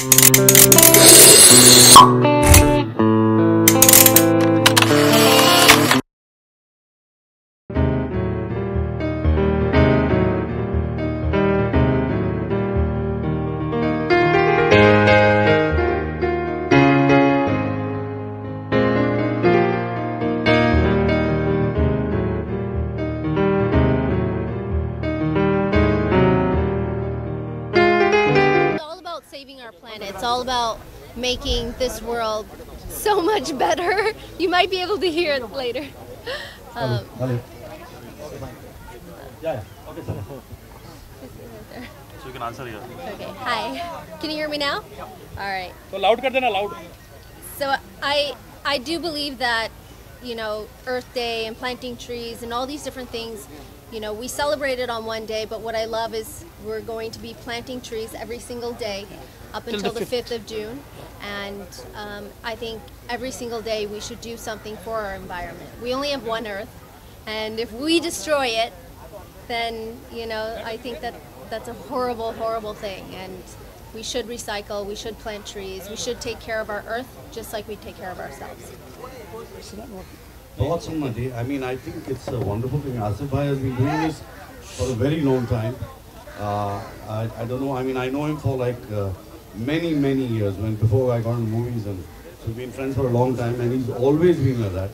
Saving our planet. It's all about making this world so much better. You might be able to hear it later. Yeah. Okay, sir. So you can answer here. Okay. Hi. Can you hear me now? All right. So loud kar dena, loud. So I do believe that, you know, Earth Day and planting trees and all these different things, you know, we celebrate it on one day, but what I love is we're going to be planting trees every single day up until the 5th of June. And I think every single day we should do something for our environment. We only have one Earth, and if we destroy it, then, you know, I think that that's a horrible, horrible thing. And we should recycle, we should plant trees, we should take care of our Earth just like we take care of ourselves. Thoughts on my day? I mean, I think it's a wonderful thing. Asif Bhai has been doing this for a very long time. I don't know, I mean, I know him for like many, many years, before I got into movies, and so we've been friends for a long time, and he's always been like that.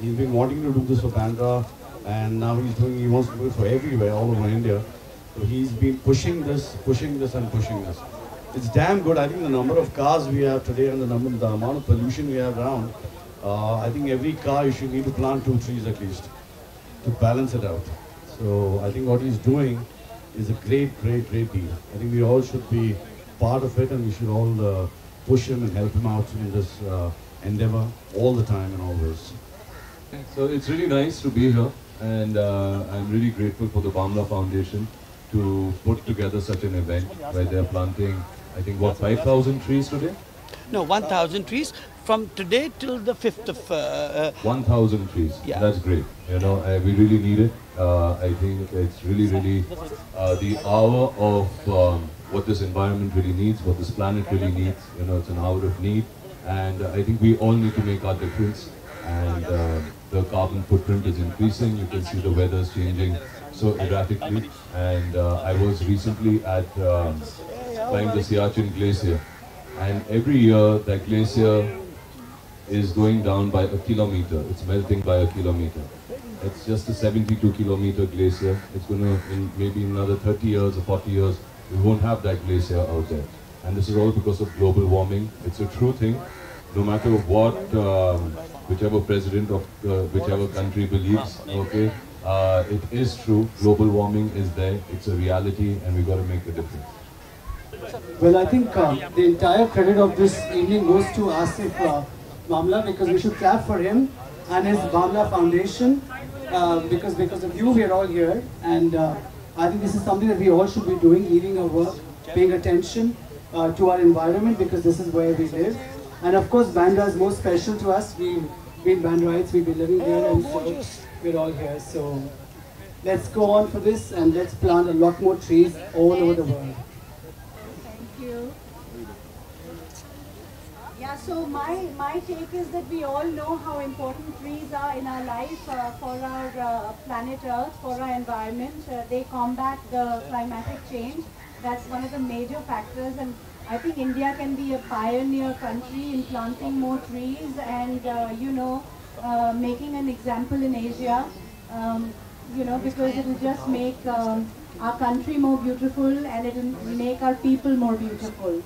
He's been wanting to do this for Bandra, and now he wants to do it for everywhere, all over India. So he's been pushing this and pushing this. It's damn good. I think the number of cars we have today and the amount of pollution we have around, I think every car you should need to plant 2 trees at least to balance it out. So I think what he's doing is a great deal. I think we all should be part of it, and we should all push him and help him out in this endeavor all the time and always. So it's really nice to be here, and I'm really grateful for the Bamla Foundation to put together such an event where they're planting, I think, what, 5,000 trees today? No, 1,000 trees from today till the 5th of... 1,000 trees. Yeah. That's great. You know, we really need it. I think it's really the hour of what this environment really needs, what this planet really needs. You know, it's an hour of need, and I think we all need to make our difference. And the carbon footprint is increasing. You can see the weather's changing so erratically. And I was recently at climbing the Siachen Glacier, and every year that glacier is going down by a kilometer. It's melting by a kilometer. It's just a 72-kilometer glacier. It's going to, in maybe another 30 years or 40 years, we won't have that glacier out there. And this is all because of global warming. It's a true thing. No matter what, whichever president of whichever country believes, okay, it is true. Global warming is there. It's a reality, and we've got to make a difference. Well, I think the entire credit of this evening goes to Asif Bamla, because we should clap for him and his Bamla Foundation, because of you we are all here, and I think this is something that we all should be doing, leaving our work, paying attention to our environment, because this is where we live. And of course, Bandra is most special to us. We've been Bandrites, we've been living here, and so we're all here. So let's go on for this, and let's plant a lot more trees all over the world. Yeah, so my take is that we all know how important trees are in our life, for our planet Earth, for our environment. They combat the climatic change. That's one of the major factors, and I think India can be a pioneer country in planting more trees and, you know, making an example in Asia, you know, because it will just make our country more beautiful, and it will make our people more beautiful.